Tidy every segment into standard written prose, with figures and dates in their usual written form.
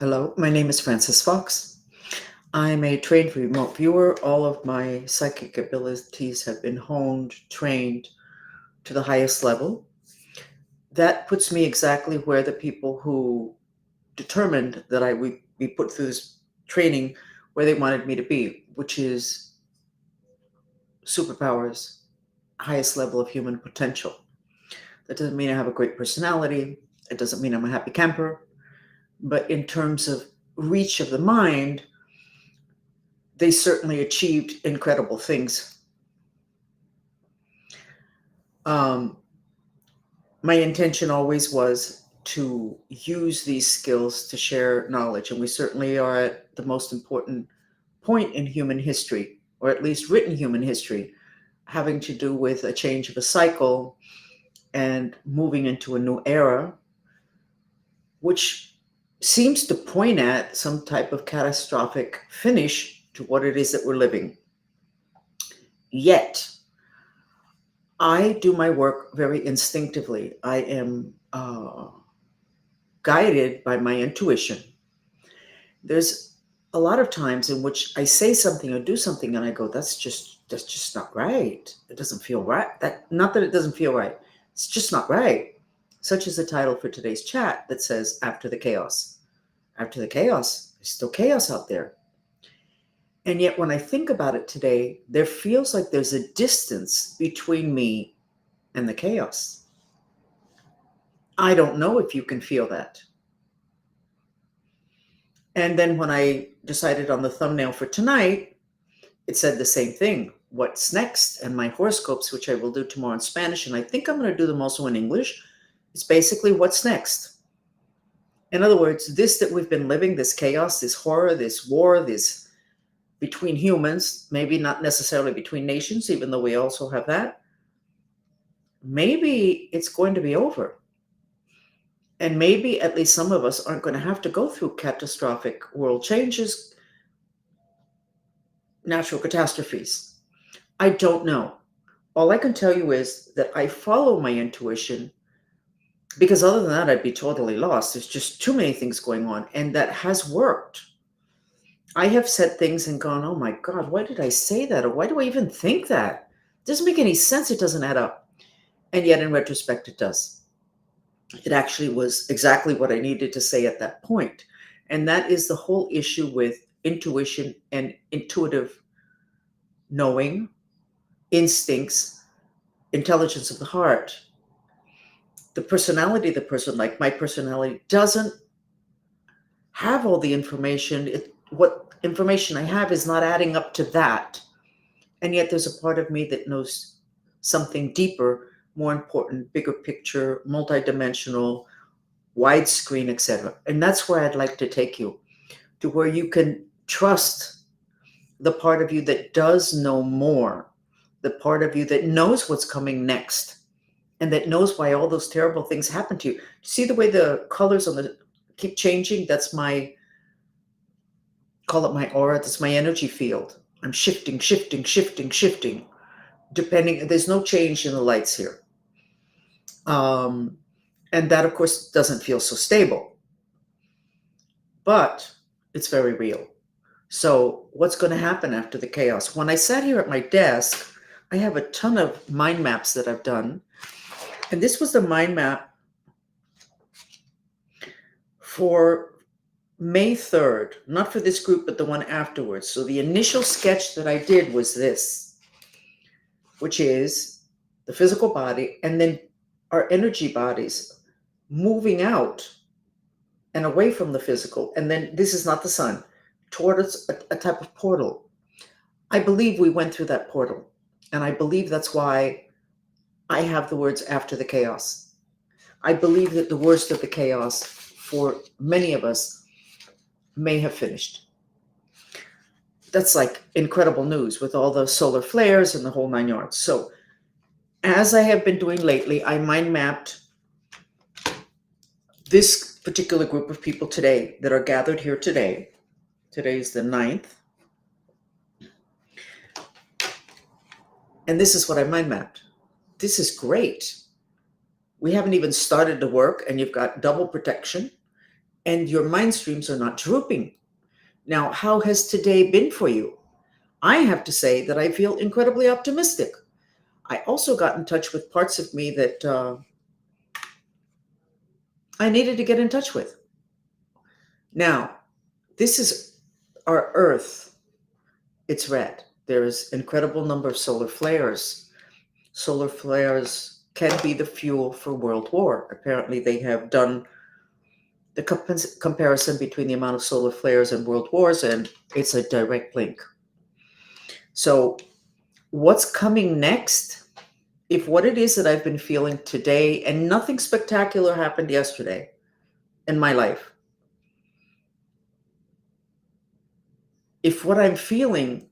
Hello, my name is Frances Fox. I'm a trained remote viewer. All of my psychic abilities have been honed, trained to the highest level. That puts me exactly where the people who determined that I would be put through this training where they wanted me to be, which is superpowers, highest level of human potential. That doesn't mean I have a great personality. It doesn't mean I'm a happy camper. But in terms of reach of the mind, they certainly achieved incredible things. Um, my intention always was to use these skills to share knowledge, and we certainly are at the most important point in human history, or at least written human history, having to do with a change of a cycle and moving into a new era, which seems to point at some type of catastrophic finish to what it is that we're living. Yet, I do my work very instinctively. I am guided by my intuition. There's a lot of times in which I say something or do something and I go, that's just not right. It doesn't feel right. That not that it doesn't feel right. It's just not right. Such is the title for today's chat that says after the chaos. After the chaos, there's still chaos out there. And yet when I think about it today, there feels like there's a distance between me and the chaos. I don't know if you can feel that. And then when I decided on the thumbnail for tonight, it said the same thing. What's next? And my horoscopes, which I will do tomorrow in Spanish, and I think I'm going to do them also in English, it's basically what's next. In other words, this that we've been living, this chaos, this horror, this war, this between humans, maybe not necessarily between nations, even though we also have that, maybe it's going to be over. And maybe at least some of us aren't going to have to go through catastrophic world changes, natural catastrophes. I don't know. All I can tell you is that I follow my intuition because other than that, I'd be totally lost. There's just too many things going on, and that has worked. I have said things and gone, oh my God, why did I say that? Or why do I even think that? It doesn't make any sense. It doesn't add up. And yet, in retrospect, it does. It actually was exactly what I needed to say at that point. And that is the whole issue with intuition and intuitive knowing, instincts, intelligence of the heart. The personality of the person, like my personality, doesn't have all the information. What information I have is not adding up to that. And yet there's a part of me that knows something deeper, more important, bigger picture, multidimensional, widescreen, etc. And that's where I'd like to take you, to where you can trust the part of you that does know more, the part of you that knows what's coming next, and that knows why all those terrible things happen to you. See the way the colors on the keep changing? That's my, call it my aura, that's my energy field. I'm shifting, shifting, shifting, shifting. Depending, there's no change in the lights here. And that, of course, doesn't feel so stable, but it's very real. So, what's going to happen after the chaos? When I sat here at my desk, I have a ton of mind maps that I've done. And this was the mind map for May 3rd, not for this group, but the one afterwards. So, the initial sketch that I did was this, which is the physical body and then our energy bodies moving out and away from the physical. And then this is not the sun, towards a type of portal. I believe we went through that portal. And I believe that's why I have the words after the chaos. I believe that the worst of the chaos for many of us may have finished. That's like incredible news with all the solar flares and the whole 9 yards. So, as I have been doing lately, I mind mapped this particular group of people today that are gathered here today. Today is the 9th. And this is what I mind mapped. This is great. We haven't even started to work, and you've got double protection. and your mind streams are not drooping. Now, how has today been for you? I have to say that I feel incredibly optimistic. I also got in touch with parts of me that I needed to get in touch with. Now, this is our Earth. It's red. There's incredible number of solar flares. Solar flares can be the fuel for world war. Apparently, they have done the comparison between the amount of solar flares and world wars, and it's a direct link. So, what's coming next? If what it is that I've been feeling today, and nothing spectacular happened yesterday in my life, if what I'm feeling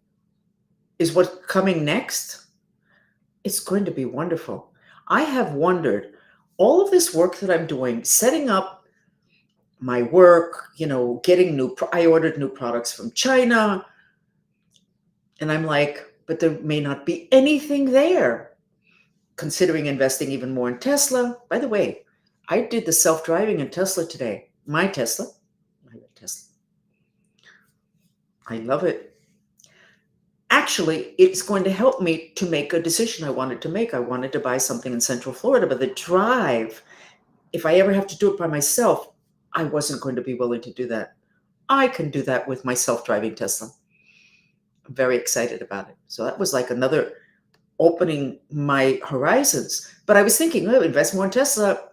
is what's coming next, it's going to be wonderful. I have wondered all of this work that I'm doing, setting up my work, getting I ordered new products from China. And I'm like, but there may not be anything there. Considering investing even more in Tesla. By the way, I did the self-driving in Tesla today. My Tesla. I love Tesla. I love it. Actually, it's going to help me to make a decision I wanted to make. I wanted to buy something in Central Florida, but the drive, if I ever have to do it by myself, I wasn't going to be willing to do that. I can do that with my self-driving Tesla. I'm very excited about it. So that was like another opening my horizons. But I was thinking, oh, invest more in Tesla.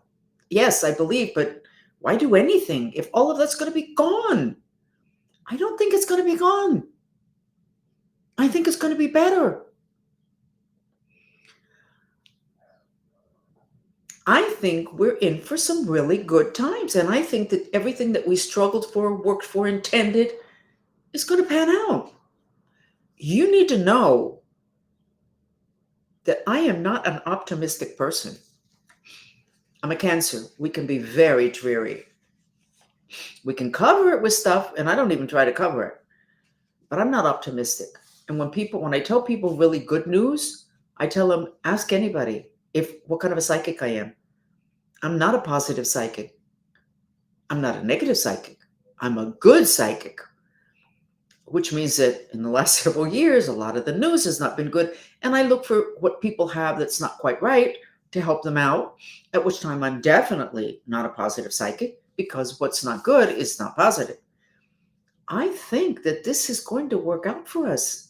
Yes, I believe, but why do anything if all of that's going to be gone? I don't think it's going to be gone. I think it's going to be better. I think we're in for some really good times. And I think that everything that we struggled for, worked for, intended is going to pan out. You need to know that I am not an optimistic person. I'm a Cancer. We can be very dreary. We can cover it with stuff, and I don't even try to cover it. But I'm not optimistic. And when I tell people really good news, I tell them, ask anybody what kind of a psychic I am. I'm not a positive psychic. I'm not a negative psychic. I'm a good psychic, which means that in the last several years, a lot of the news has not been good. And I look for what people have that's not quite right to help them out, at which time I'm definitely not a positive psychic because what's not good is not positive. I think that this is going to work out for us.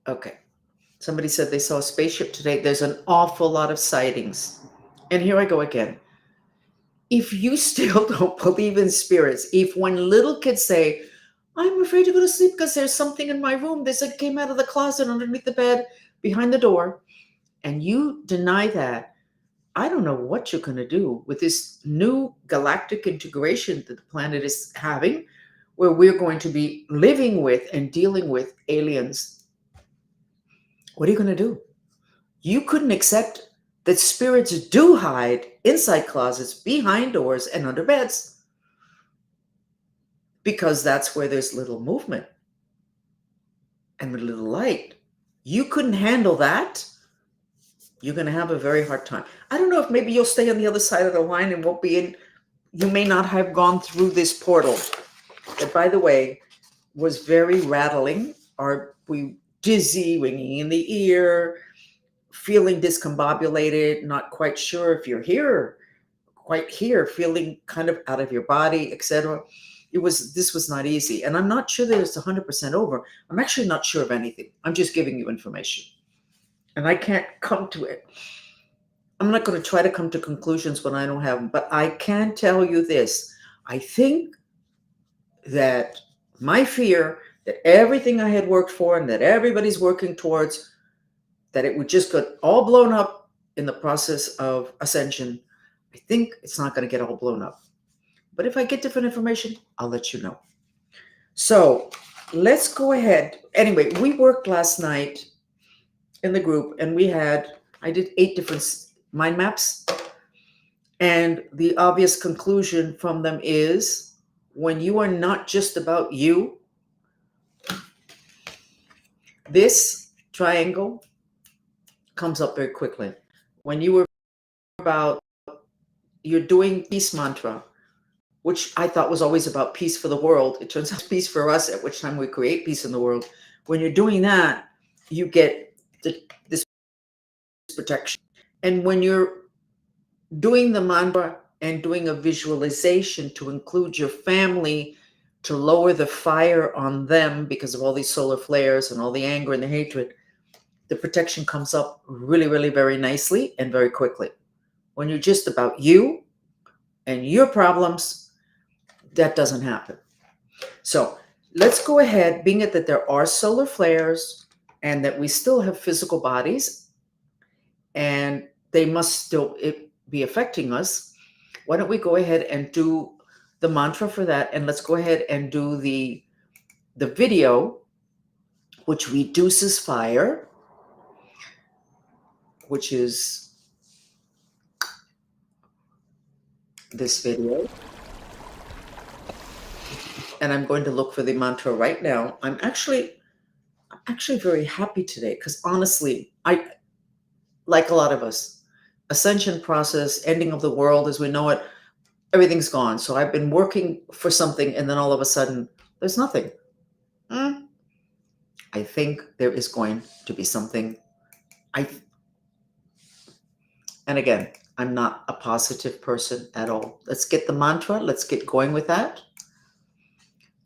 Okay. Somebody said they saw a spaceship today. There's an awful lot of sightings. And here I go again. If you still don't believe in spirits, if when little kids say, I'm afraid to go to sleep because there's something in my room, this came out of the closet underneath the bed, behind the door, and you deny that, I don't know what you're going to do with this new galactic integration that the planet is having, where we're going to be living with and dealing with aliens. What are you going to do? You couldn't accept that spirits do hide inside closets, behind doors, and under beds, because that's where there's little movement and little light. You couldn't handle that. You're going to have a very hard time. I don't know if maybe you'll stay on the other side of the line and won't be in. You may not have gone through this portal. That, by the way, was very rattling. Are we dizzy, ringing in the ear, feeling discombobulated, not quite sure if you're here, quite here, feeling kind of out of your body, etc. This was not easy. And I'm not sure that it's 100% over. I'm actually not sure of anything. I'm just giving you information. And I can't come to it. I'm not going to try to come to conclusions when I don't have them, but I can tell you this. I think that my fear that everything I had worked for and that everybody's working towards, that it would just get all blown up in the process of ascension, I think it's not going to get all blown up. But if I get different information, I'll let you know. So let's go ahead. Anyway, we worked last night in the group and I did 8 different mind maps. And the obvious conclusion from them is when you are not just about you, this triangle comes up very quickly. When you were about, you're doing peace mantra, which I thought was always about peace for the world. It turns out it's peace for us, at which time we create peace in the world. When you're doing that, you get this protection. And when you're doing the mantra and doing a visualization to include your family, to lower the fire on them because of all these solar flares and all the anger and the hatred, the protection comes up really, really very nicely and very quickly. When you're just about you and your problems, that doesn't happen. So let's go ahead, being it that there are solar flares and that we still have physical bodies and they must still be affecting us. Why don't we go ahead and do the mantra for that? And let's go ahead and do the video, which reduces fire, which is this video. And I'm going to look for the mantra right now. I'm actually very happy today because honestly, I, like a lot of us, ascension process, ending of the world as we know it, everything's gone. So I've been working for something and then all of a sudden there's nothing. I think there is going to be something. And again, I'm not a positive person at all. Let's get the mantra. Let's get going with that.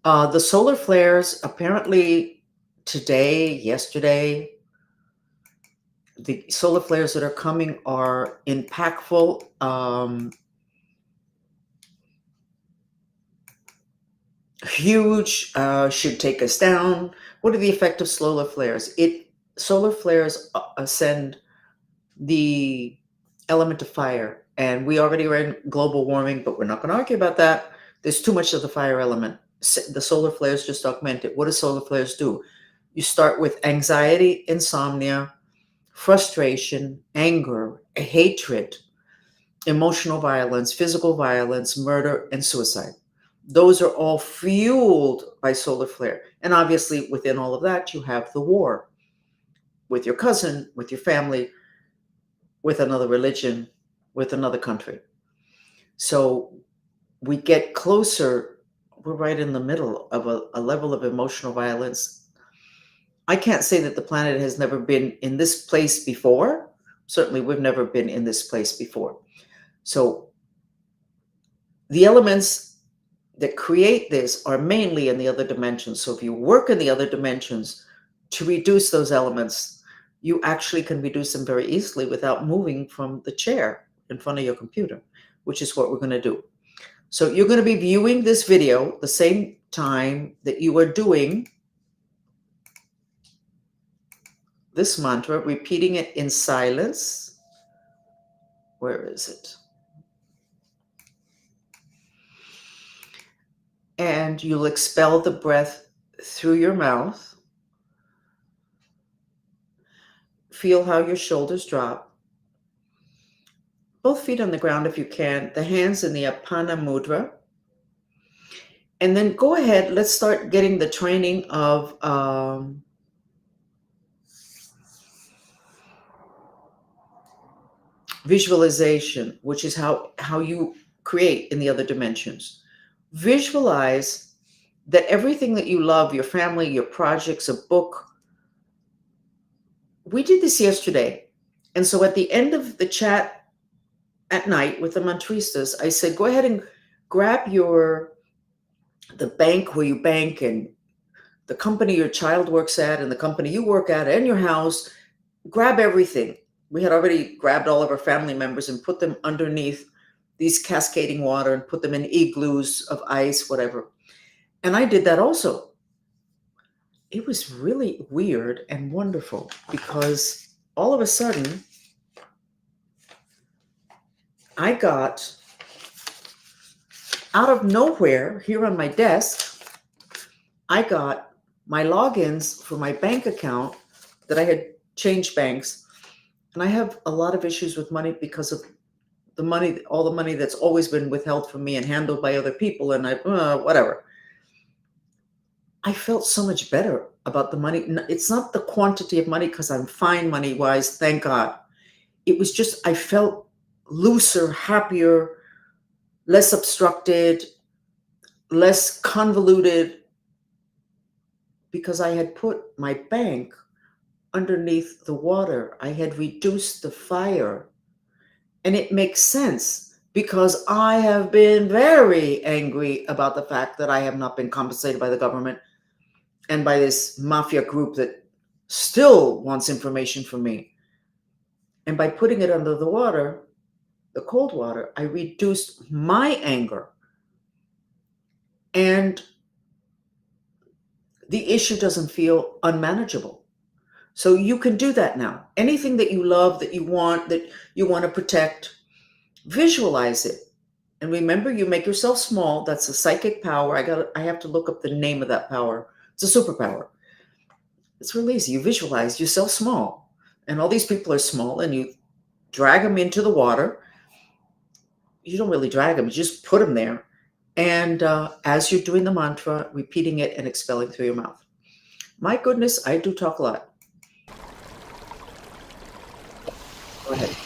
The solar flares, apparently today, yesterday, the solar flares that are coming are impactful. Huge, should take us down. What are the effect of solar flares? Solar flares ascend the element of fire, and we already are in global warming, but we're not going to argue about that. There's too much of the fire element. The solar flares just augment it. What do solar flares do? You start with anxiety, insomnia, frustration, anger, hatred, emotional violence, physical violence, murder, and suicide. Those are all fueled by solar flare. And obviously, within all of that, you have the war with your cousin, with your family, with another religion, with another country. So we get closer. We're right in the middle of a level of emotional violence. I can't say that the planet has never been in this place before. Certainly, we've never been in this place before. So the elements that create this are mainly in the other dimensions. So if you work in the other dimensions to reduce those elements, you actually can reduce them very easily without moving from the chair in front of your computer, which is what we're going to do. So you're going to be viewing this video the same time that you are doing this mantra, repeating it in silence. Where is it? And you'll expel the breath through your mouth. Feel how your shoulders drop. Both feet on the ground if you can, the hands in the Apana Mudra. And then go ahead, let's start getting the training of visualization, which is how you create in the other dimensions. Visualize that everything that you love, your family, your projects, a book. We did this yesterday. And so at the end of the chat at night with the mantristas, I said, go ahead and grab the bank where you bank and the company your child works at and the company you work at and your house. Grab everything. We had already grabbed all of our family members and put them underneath these cascading water and put them in igloos of ice, whatever. And I did that also. It was really weird and wonderful because all of a sudden I got out of nowhere here on my desk, I got my logins for my bank account that I had changed banks. And I have a lot of issues with money because of the money, all the money that's always been withheld from me and handled by other people. And whatever. I felt so much better about the money. It's not the quantity of money because I'm fine money wise, thank God. It was just I felt looser, happier, less obstructed, less convoluted because I had put my bank underneath the water. I had reduced the fire. And it makes sense because I have been very angry about the fact that I have not been compensated by the government and by this mafia group that still wants information from me. And by putting it under the water, the cold water, I reduced my anger. And the issue doesn't feel unmanageable. So you can do that now. Anything that you love, that you want to protect, visualize it. And remember, you make yourself small. That's a psychic power. I have to look up the name of that power. It's a superpower. It's really easy. You visualize yourself small. And all these people are small, and you drag them into the water. You don't really drag them, you just put them there. And as you're doing the mantra, repeating it and expelling through your mouth. My goodness, I do talk a lot. Go ahead.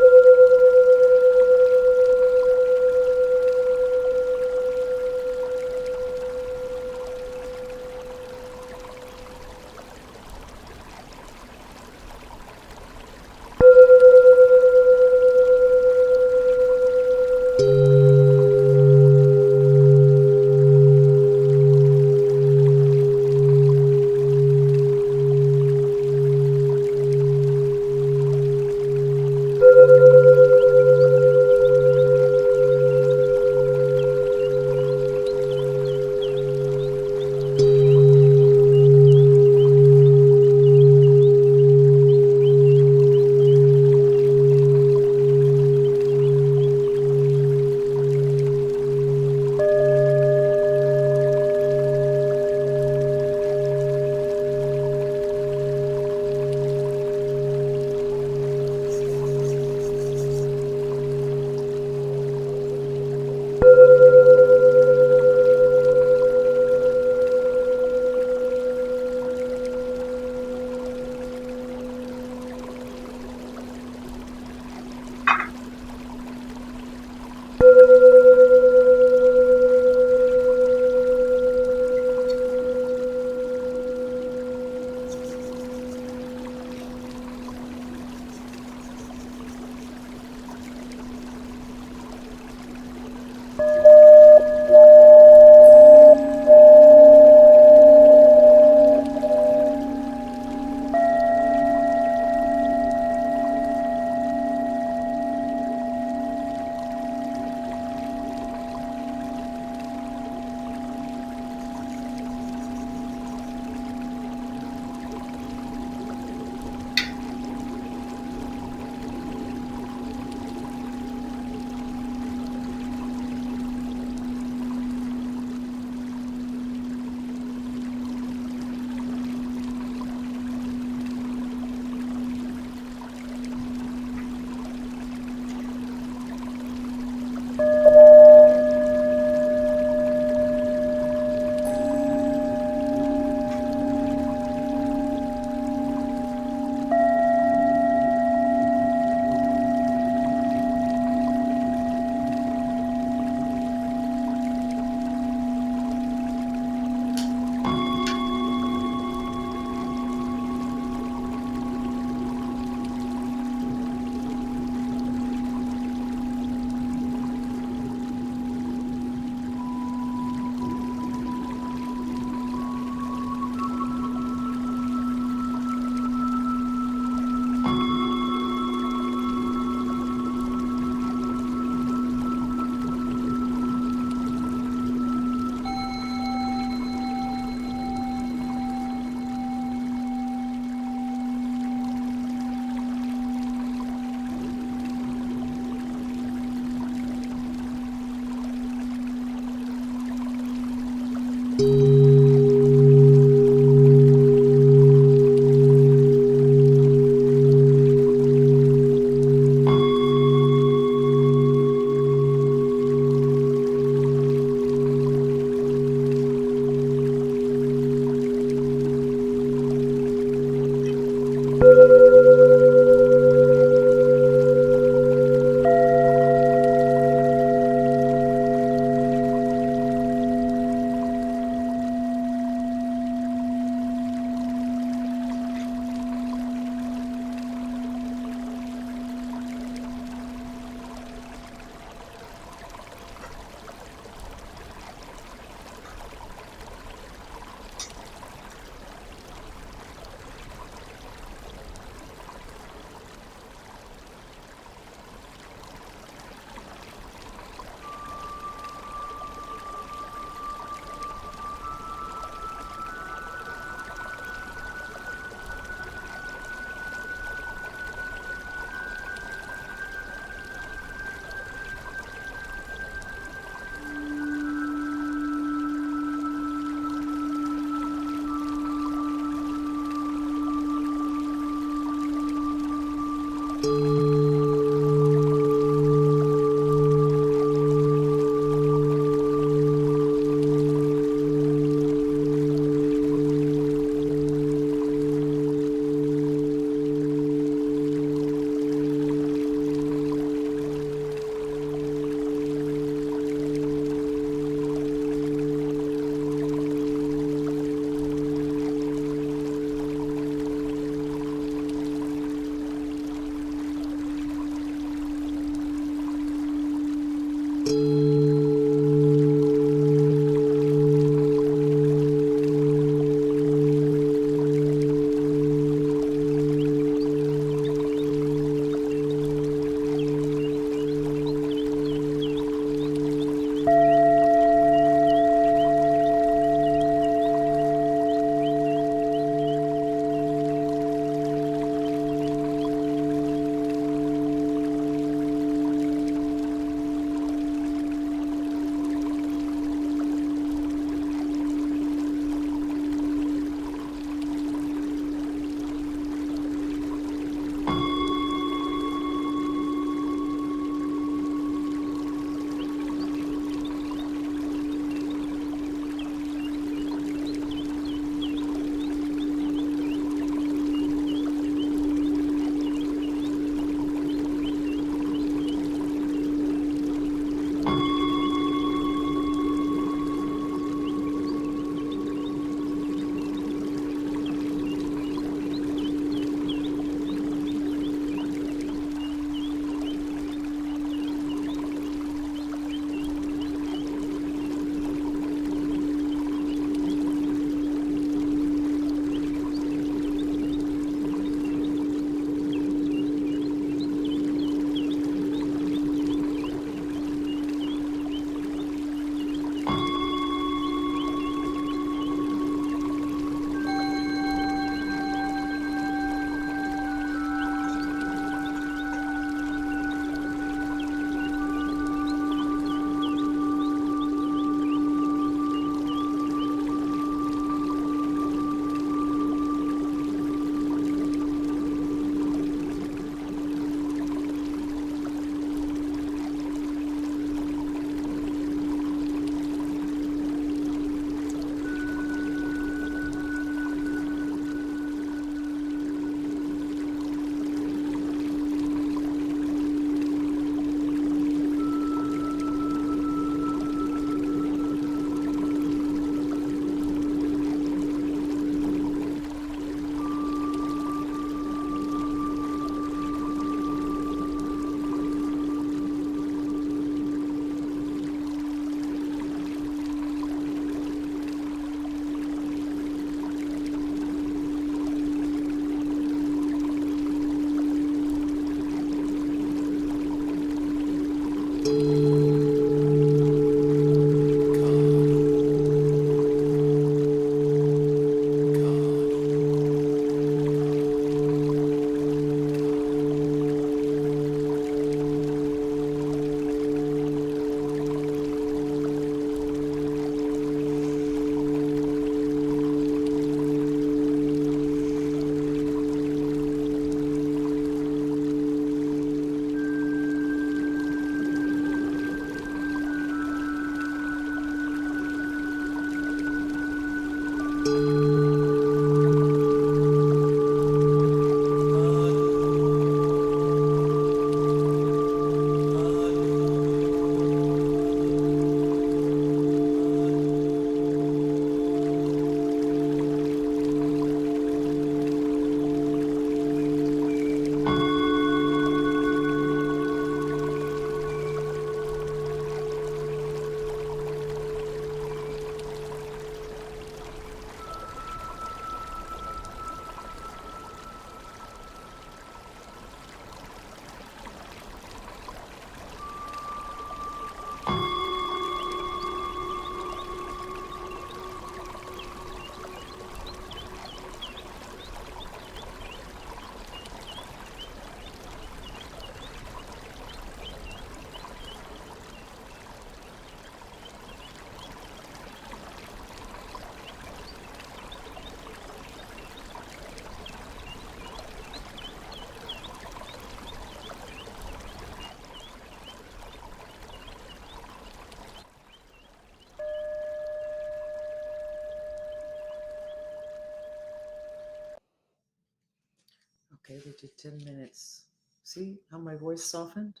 Okay, we did 10 minutes. See how my voice softened?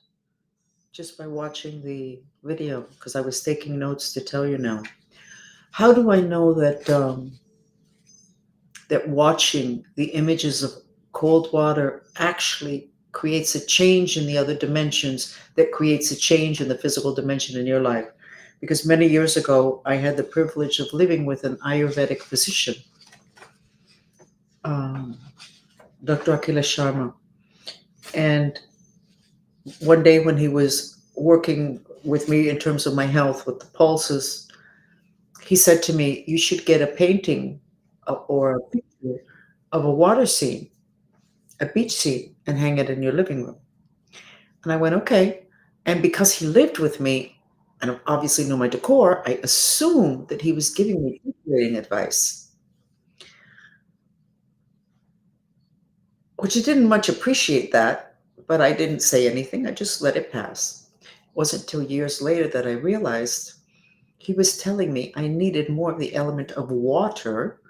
Just by watching the video, because I was taking notes to tell you now. How do I know that watching the images of cold water actually creates a change in the other dimensions, that creates a change in the physical dimension in your life? Because many years ago, I had the privilege of living with an Ayurvedic physician, um, Dr. Akila Sharma. And one day when he was working with me in terms of my health with the pulses, he said to me, "You should get a painting or a picture of a water scene, a beach scene, and hang it in your living room." And I went, "Okay." And because he lived with me and obviously knew my decor, I assumed that he was giving me decorating advice, which I didn't much appreciate that, but I didn't say anything. I just let it pass. It wasn't until years later that I realized he was telling me I needed more of the element of water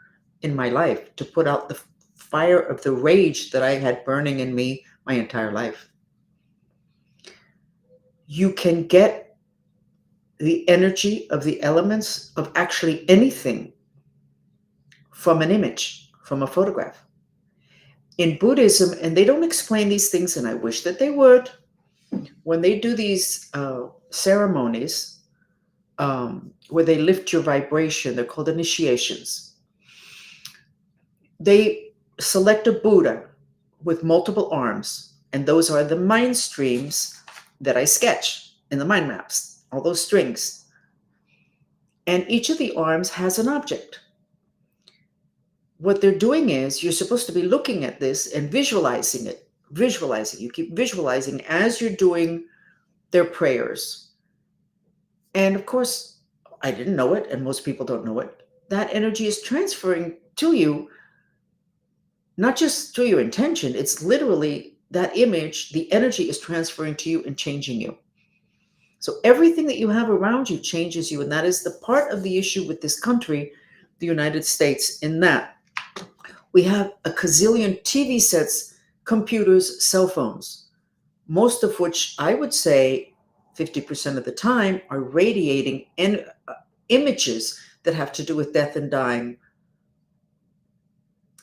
in my life to put out the fire of the rage that I had burning in me my entire life. You can get the energy of the elements of actually anything from an image, from a photograph. In Buddhism, and they don't explain these things, and I wish that they would, when they do these ceremonies where they lift your vibration, they're called initiations. They select a Buddha with multiple arms, and those are the mind streams that I sketch in the mind maps, all those strings. And each of the arms has an object. What they're doing is you're supposed to be looking at this and visualizing it, visualizing. You keep visualizing as you're doing their prayers. And of course, I didn't know it, and most people don't know it. That energy is transferring to you, not just through your intention, it's literally that image, the energy is transferring to you and changing you. So everything that you have around you changes you. And that is the part of the issue with this country, the United States, in that we have a gazillion TV sets, computers, cell phones, most of which I would say 50% of the time are radiating images that have to do with death and dying.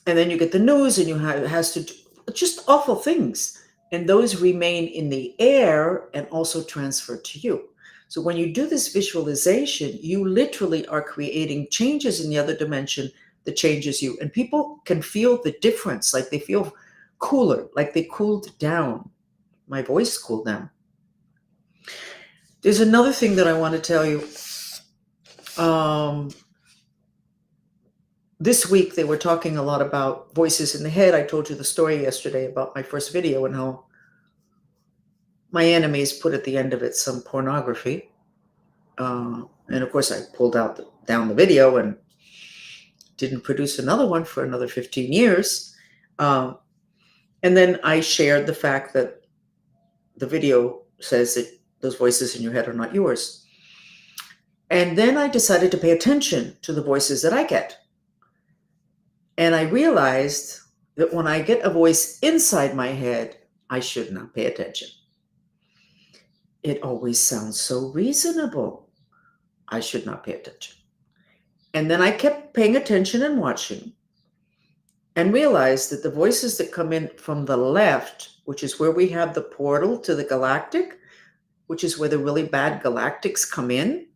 And then you get the news and it has to do just awful things. And those remain in the air and also transfer to you. So when you do this visualization, you literally are creating changes in the other dimension that changes you. And people can feel the difference, like they feel cooler, like they cooled down. My voice cooled down. There's another thing that I want to tell you. This week, they were talking a lot about voices in the head. I told you the story yesterday about my first video and how my enemies put at the end of it some pornography. And of course, I pulled down the video and didn't produce another one for another 15 years. And then I shared the fact that the video says that those voices in your head are not yours. And then I decided to pay attention to the voices that I get. And I realized that when I get a voice inside my head, I should not pay attention. It always sounds so reasonable. I should not pay attention. And then I kept paying attention and watching and realized that the voices that come in from the left, which is where we have the portal to the galactic, which is where the really bad galactics come in,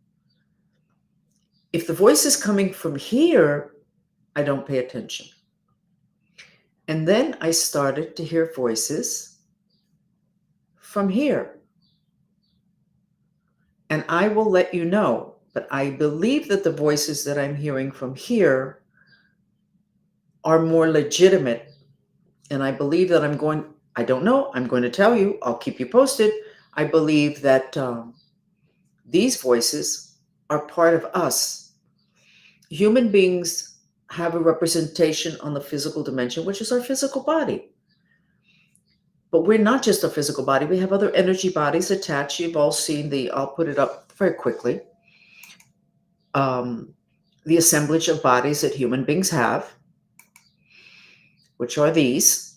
if the voice is coming from here, I don't pay attention. And then I started to hear voices from here. And I will let you know, but I believe that the voices that I'm hearing from here are more legitimate. And I believe that I don't know, I'm going to tell you, I'll keep you posted. I believe that these voices are part of us. Human beings have a representation on the physical dimension, which is our physical body. But we're not just a physical body. We have other energy bodies attached. You've all seen I'll put it up very quickly, the assemblage of bodies that human beings have, which are these.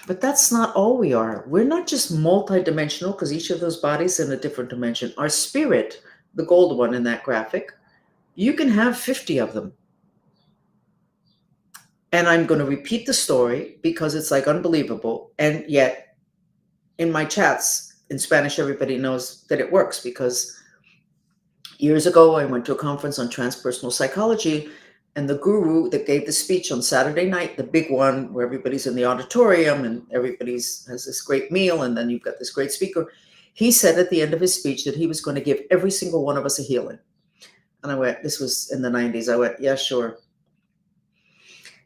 But that's not all we are. We're not just multidimensional because each of those bodies is in a different dimension. Our spirit, the gold one in that graphic, you can have 50 of them. And I'm going to repeat the story because it's like unbelievable. And yet in my chats in Spanish, everybody knows that it works because years ago, I went to a conference on transpersonal psychology, and the guru that gave the speech on Saturday night, the big one where everybody's in the auditorium and everybody's has this great meal, and then you've got this great speaker, he said at the end of his speech that he was going to give every single one of us a healing. And I went, this was in the 90s. I went, yeah, sure.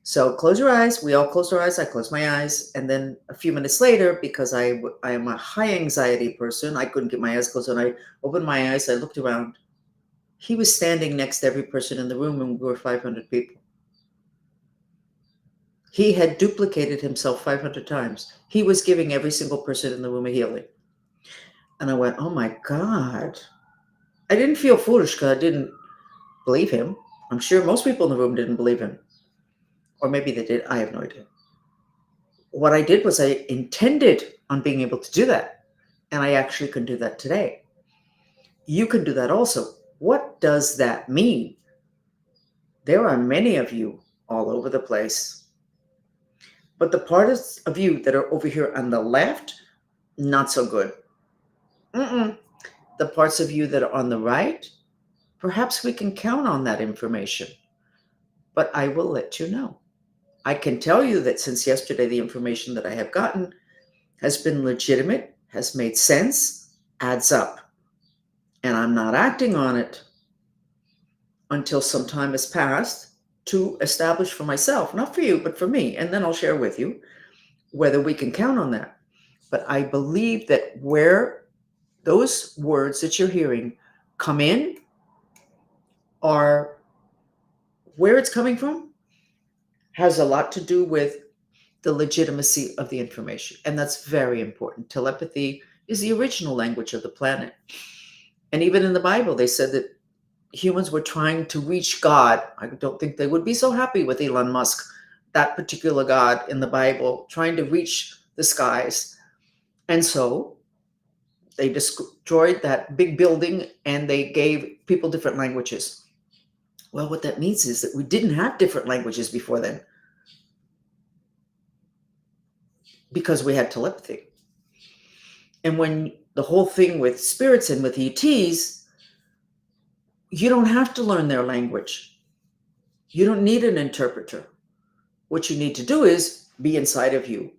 So close your eyes. We all closed our eyes. I closed my eyes. And then a few minutes later, because I am a high anxiety person, I couldn't get my eyes closed. And I opened my eyes. I looked around. He was standing next to every person in the room, and we were 500 people. He had duplicated himself 500 times. He was giving every single person in the room a healing. And I went, oh my God. I didn't feel foolish because I didn't believe him. I'm sure most people in the room didn't believe him. Or maybe they did. I have no idea. What I did was I intended on being able to do that. And I actually can do that today. You can do that also. What does that mean? There are many of you all over the place. But the parts of you that are over here on the left, not so good. The parts of you that are on the right, perhaps we can count on that information. But I will let you know. I can tell you that since yesterday, the information that I have gotten has been legitimate, has made sense, adds up. And I'm not acting on it until some time has passed to establish for myself, not for you, but for me. And then I'll share with you whether we can count on that. But I believe that where those words that you're hearing come in are where it's coming from has a lot to do with the legitimacy of the information. And that's very important. Telepathy is the original language of the planet. And even in the Bible, they said that humans were trying to reach God. I don't think they would be so happy with Elon Musk, that particular God in the Bible, trying to reach the skies. And so they destroyed that big building and they gave people different languages. Well, what that means is that we didn't have different languages before then because we had telepathy. And when the whole thing with spirits and with ETs, you don't have to learn their language. You don't need an interpreter. What you need to do is be inside of you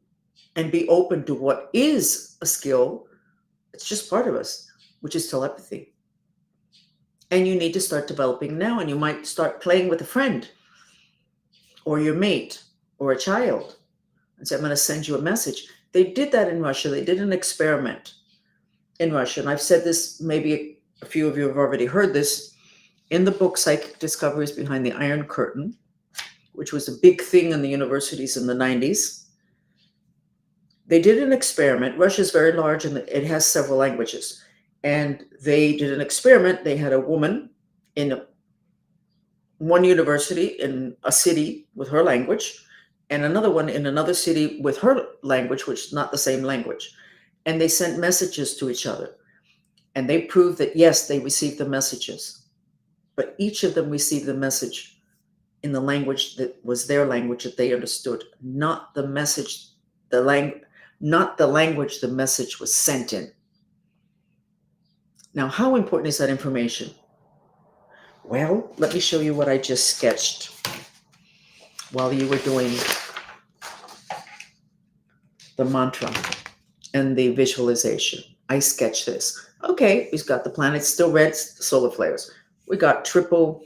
and be open to what is a skill. It's just part of us, which is telepathy. And you need to start developing now. And you might start playing with a friend or your mate or a child and say, I'm going to send you a message. They did that in Russia. They did an experiment in Russia. And I've said this, maybe a few of you have already heard this, in the book Psychic Discoveries Behind the Iron Curtain, which was a big thing in the universities in the 90s. They did an experiment. Russia is very large and it has several languages. And they did an experiment. They had a woman in one university in a city with her language, and another one in another city with her language, which is not the same language. And they sent messages to each other. And they proved that, yes, they received the messages. But each of them received the message in the language that was their language that they understood, not the message, not the language the message was sent in. Now, how important is that information? Well, let me show you what I just sketched while you were doing the mantra and the visualization. I sketched this. Okay, we've got the planets still red, solar flares. We got triple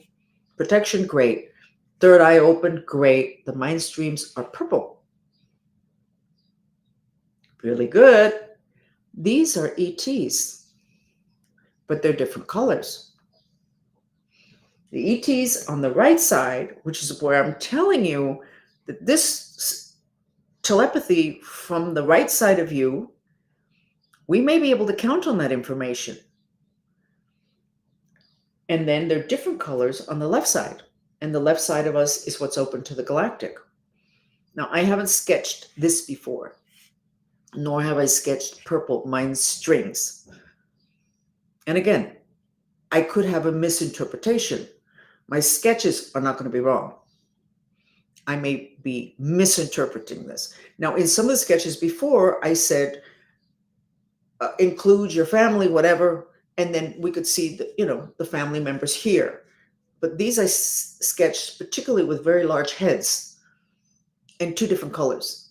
protection, great. Third eye open, great. The mind streams are purple. Really good. These are ETs, but they're different colors. The ETs on the right side, which is where I'm telling you that this telepathy from the right side of you, we may be able to count on that information. And then there are different colors on the left side. And the left side of us is what's open to the galactic. Now, I haven't sketched this before, nor have I sketched purple mind strings. And again, I could have a misinterpretation. My sketches are not going to be wrong. I may be misinterpreting this. Now, in some of the sketches before, I said, include your family, whatever, and then we could see the family members here. But these I sketched particularly with very large heads and two different colors.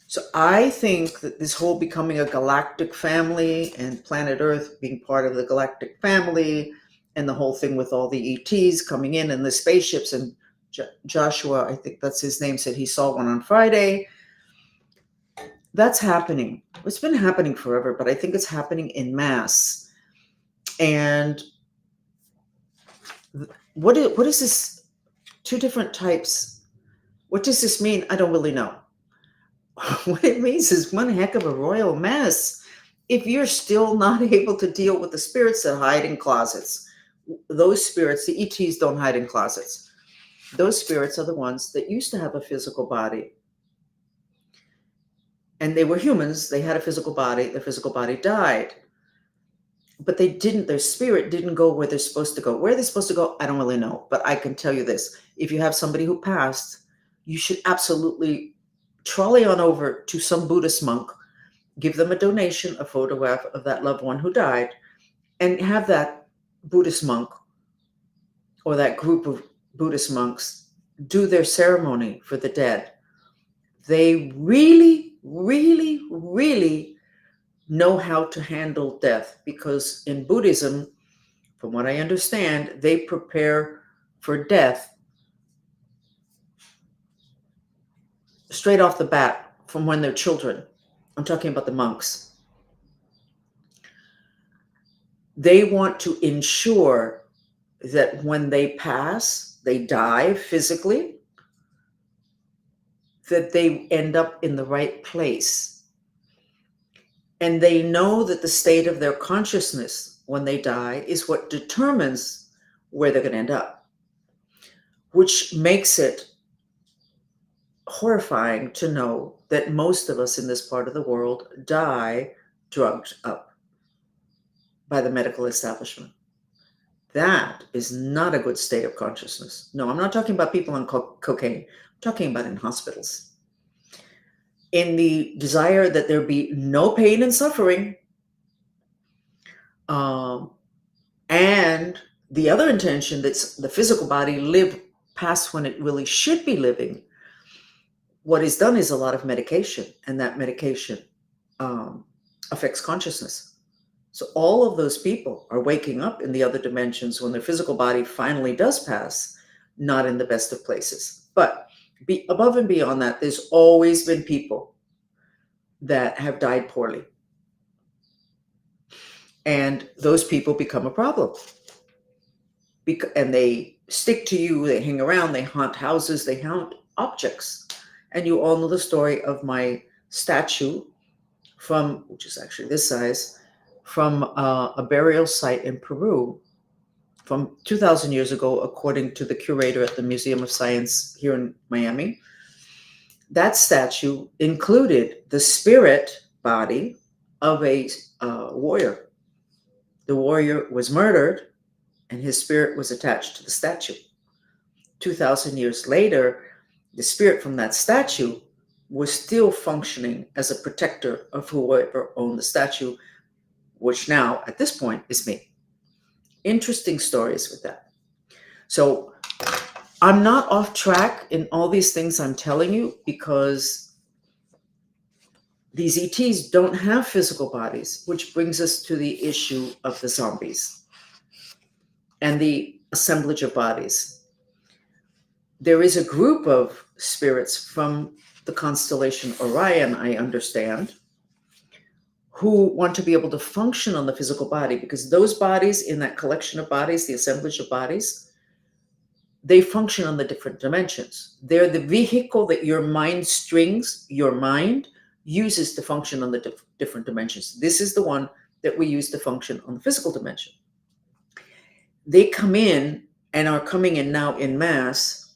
So I think that this whole becoming a galactic family and planet Earth being part of the galactic family and the whole thing with all the ETs coming in and the spaceships, and Joshua, I think that's his name, said he saw one on Friday. That's happening. It's been happening forever, but I think it's happening in mass. And what is this? Two different types. What does this mean? I don't really know. What it means is one heck of a royal mess. If you're still not able to deal with the spirits that hide in closets, those spirits, the ETs don't hide in closets. Those spirits are the ones that used to have a physical body. And they were humans. They had a physical body. The physical body died. But their spirit didn't go where they're supposed to go. Where they're supposed to go, I don't really know. But I can tell you this. If you have somebody who passed, you should absolutely trolley on over to some Buddhist monk, give them a donation, a photograph of that loved one who died, and have that Buddhist monk or that group of Buddhist monks do their ceremony for the dead. They really, really, really know how to handle death, because in Buddhism, from what I understand, they prepare for death straight off the bat from when they're children. I'm talking about the monks. They want to ensure that when they pass, they die physically, that they end up in the right place. And they know that the state of their consciousness when they die is what determines where they're going to end up, which makes it horrifying to know that most of us in this part of the world die drugged up by the medical establishment. That is not a good state of consciousness. No, I'm not talking about people on cocaine. I'm talking about in hospitals. In the desire that there be no pain and suffering, and the other intention that the physical body live past when it really should be living, what is done is a lot of medication, and that medication affects consciousness. So all of those people are waking up in the other dimensions when their physical body finally does pass, not in the best of places. But above and beyond that, there's always been people that have died poorly. And those people become a problem. And they stick to you, they hang around, they haunt houses, they haunt objects. And you all know the story of my statue which is actually this size, from a burial site in Peru from 2,000 years ago, according to the curator at the Museum of Science here in Miami. That statue included the spirit body of a warrior. The warrior was murdered and his spirit was attached to the statue. 2,000 years later, the spirit from that statue was still functioning as a protector of whoever owned the statue, which now, at this point, is me. Interesting stories with that. So I'm not off track in all these things I'm telling you because these ETs don't have physical bodies, which brings us to the issue of the zombies and the assemblage of bodies. There is a group of spirits from the constellation Orion, I understand, who want to be able to function on the physical body, because those bodies in that collection of bodies, the assemblage of bodies, they function on the different dimensions. They're the vehicle that your mind strings, your mind uses to function on the different dimensions. This is the one that we use to function on the physical dimension. They come in and are coming in now in mass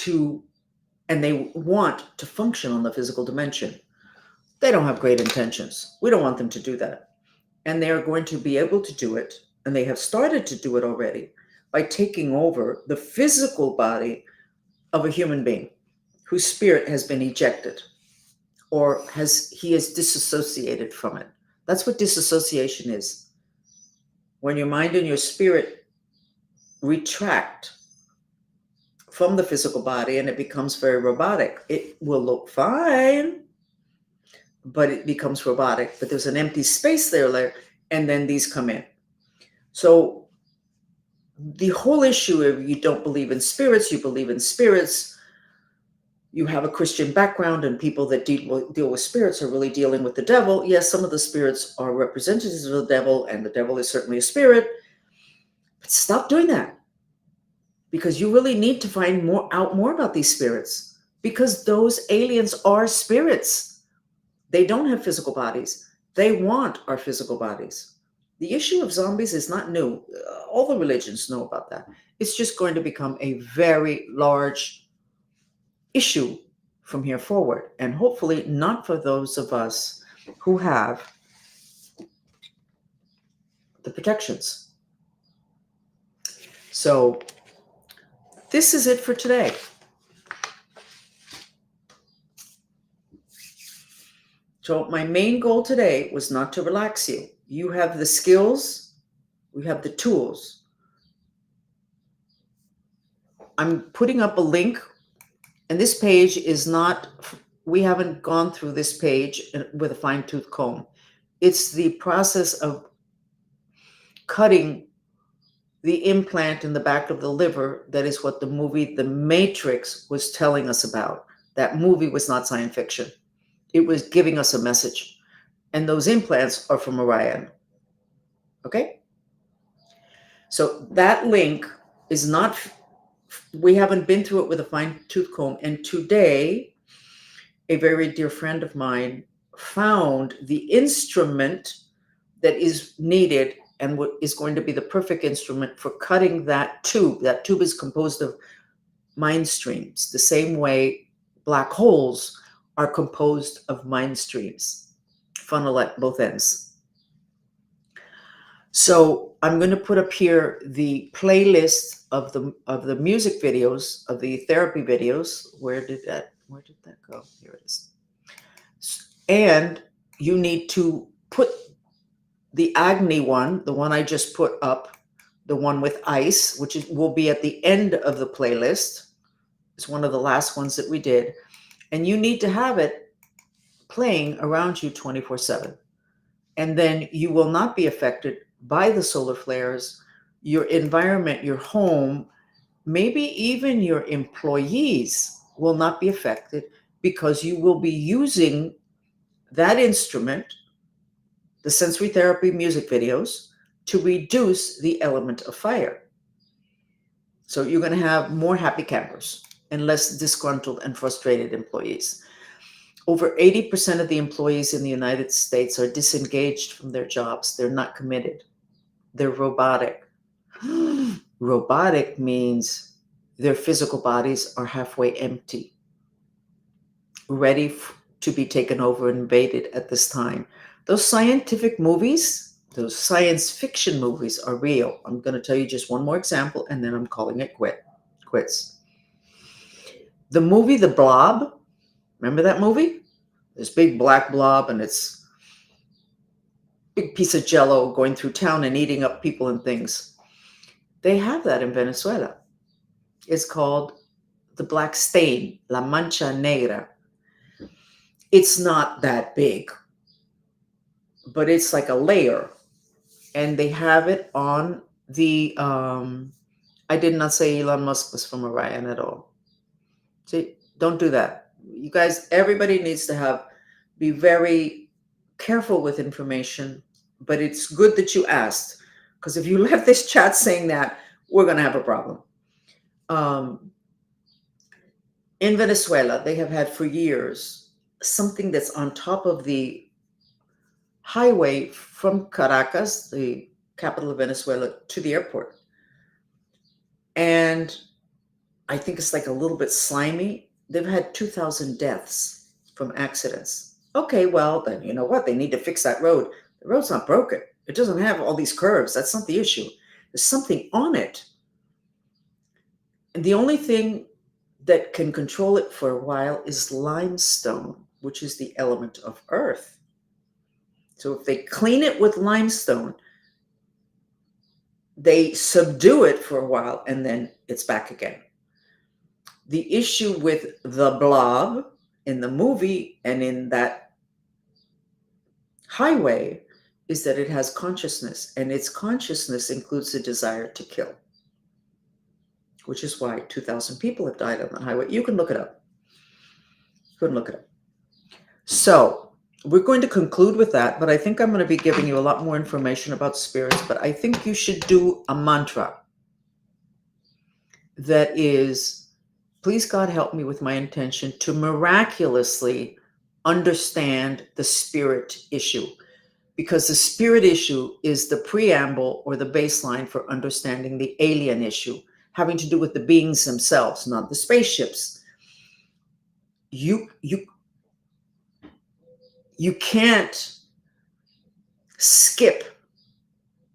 and they want to function on the physical dimension. They don't have great intentions. We don't want them to do that. And they are going to be able to do it, and they have started to do it already, by taking over the physical body of a human being whose spirit has been ejected or he is disassociated from it. That's what disassociation is. When your mind and your spirit retract from the physical body and it becomes very robotic. It will look fine, but it becomes robotic. But there's an empty space there, and then these come in. So the whole issue of you don't believe in spirits, you believe in spirits, you have a Christian background, and people that deal with spirits are really dealing with the devil. Yes, some of the spirits are representatives of the devil, and the devil is certainly a spirit. But stop doing that, because you really need to find out more about these spirits, because those aliens are spirits. They don't have physical bodies. They want our physical bodies. The issue of zombies is not new. All the religions know about that. It's just going to become a very large issue from here forward, and hopefully not for those of us who have the protections. So this is it for today. So my main goal today was not to relax you. You have the skills, we have the tools. I'm putting up a link, and this page is not, we haven't gone through this page with a fine-tooth comb. It's the process of cutting the implant in the back of the liver. That is what the movie The Matrix was telling us about. That movie was not science fiction. It was giving us a message. And those implants are from Orion. Okay? So that link is not, we haven't been through it with a fine-tooth comb. And today, a very dear friend of mine found the instrument that is needed and what is going to be the perfect instrument for cutting that tube. That tube is composed of mind streams, the same way black holes are composed of mind streams, funnel at both ends. So I'm going to put up here the playlist of the music videos, of the therapy videos. Where did that go? Here it is. And you need to put the Agni one, the one I just put up, the one with ice, which will be at the end of the playlist. It's one of the last ones that we did. And you need to have it playing around you 24/7. And then you will not be affected by the solar flares. Your environment, your home, maybe even your employees will not be affected, because you will be using that instrument, the sensory therapy music videos, to reduce the element of fire. So you're going to have more happy campers and less disgruntled and frustrated employees. Over 80% of the employees in the United States are disengaged from their jobs. They're not committed. They're robotic. Robotic means their physical bodies are halfway empty, ready to be taken over and invaded at this time. Those scientific movies, those science fiction movies are real. I'm going to tell you just one more example and then I'm calling it quits. The movie The Blob, remember that movie? This big black blob and it's big piece of jello going through town and eating up people and things. They have that in Venezuela. It's called the black stain, La Mancha Negra. It's not that big, but it's like a layer. And they have it on the, I did not say Elon Musk was from Orion at all. See, don't do that. You guys, everybody needs to be very careful with information, but it's good that you asked, because if you left this chat saying that, we're going to have a problem. In Venezuela, they have had for years something that's on top of the highway from Caracas, the capital of Venezuela, to the airport. And I think it's like a little bit slimy. They've had 2,000 deaths from accidents. Okay, well, then you know what? They need to fix that road. The road's not broken. It doesn't have all these curves. That's not the issue. There's something on it. And the only thing that can control it for a while is limestone, which is the element of earth. So if they clean it with limestone, they subdue it for a while and then it's back again. The issue with the blob in the movie and in that highway is that it has consciousness, and its consciousness includes the desire to kill, which is why 2,000 people have died on the highway. You can look it up. So we're going to conclude with that, but I think I'm going to be giving you a lot more information about spirits, but I think you should do a mantra that is, please God help me with my intention to miraculously understand the spirit issue, because the spirit issue is the preamble or the baseline for understanding the alien issue, having to do with the beings themselves, not the spaceships. You can't skip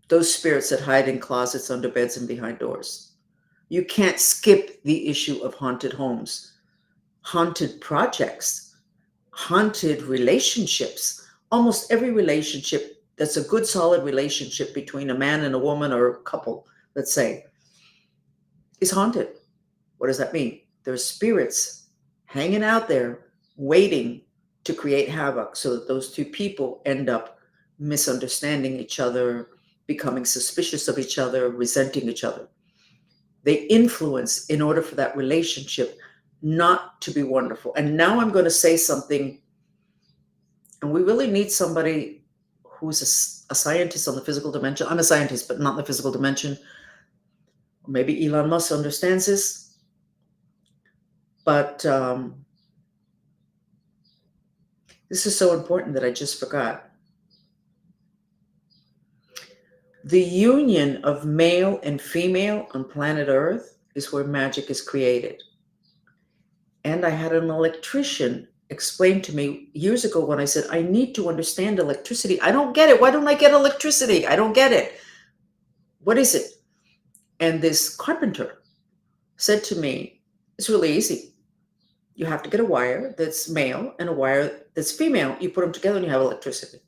those spirits that hide in closets, under beds, and behind doors. You can't skip the issue of haunted homes, haunted projects, haunted relationships. Almost every relationship that's a good, solid relationship between a man and a woman or a couple, let's say, is haunted. What does that mean? There's spirits hanging out there waiting to create havoc so that those two people end up misunderstanding each other, becoming suspicious of each other, resenting each other. They influence in order for that relationship not to be wonderful. And now I'm going to say something, and we really need somebody who's a scientist on the physical dimension. I'm a scientist, but not in the physical dimension. Maybe Elon Musk understands this. But this is so important that I just forgot. The union of male and female on planet Earth is where magic is created. And I had an electrician explain to me years ago when I said, I need to understand electricity. I don't get it. Why don't I get electricity? I don't get it. What is it? And this carpenter said to me, it's really easy. You have to get a wire that's male and a wire that's female. You put them together and you have electricity.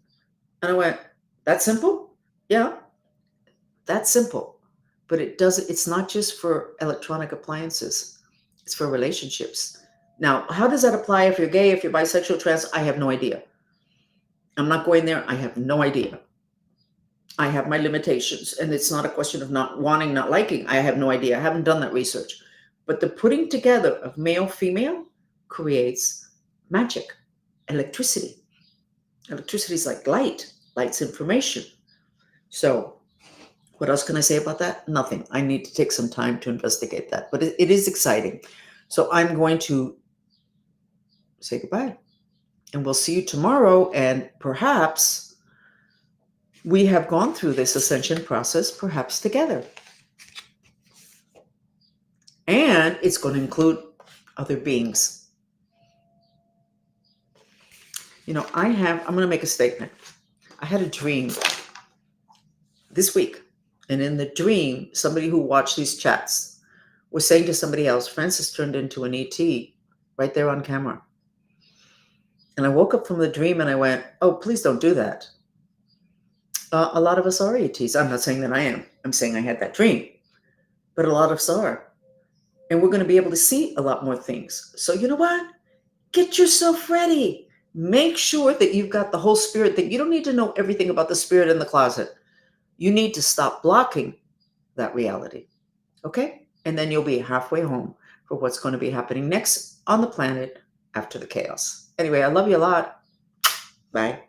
And I went, that's simple? Yeah, that's simple. But it's not just for electronic appliances. It's for relationships. Now, how does that apply if you're gay, if you're bisexual, trans? I have no idea. I'm not going there. I have no idea. I have my limitations, and it's not a question of not wanting, not liking. I have no idea. I haven't done that research. But the putting together of male, female creates magic, electricity. Electricity is like light. Light's information. So what else can I say about that? Nothing. I need to take some time to investigate that, but it is exciting. So I'm going to say goodbye, and we'll see you tomorrow. And perhaps we have gone through this ascension process, perhaps together. And it's going to include other beings. I'm going to make a statement. I had a dream this week. And in the dream, somebody who watched these chats was saying to somebody else, Francis turned into an ET right there on camera. And I woke up from the dream and I went, oh, please don't do that. A lot of us are ETs. I'm not saying that I am. I'm saying I had that dream. But a lot of us are. And we're going to be able to see a lot more things. So you know what? Get yourself ready. Make sure that you've got the whole spirit thing. You don't need to know everything about the spirit in the closet. You need to stop blocking that reality. Okay? And then you'll be halfway home for what's going to be happening next on the planet after the chaos. Anyway, I love you a lot. Bye.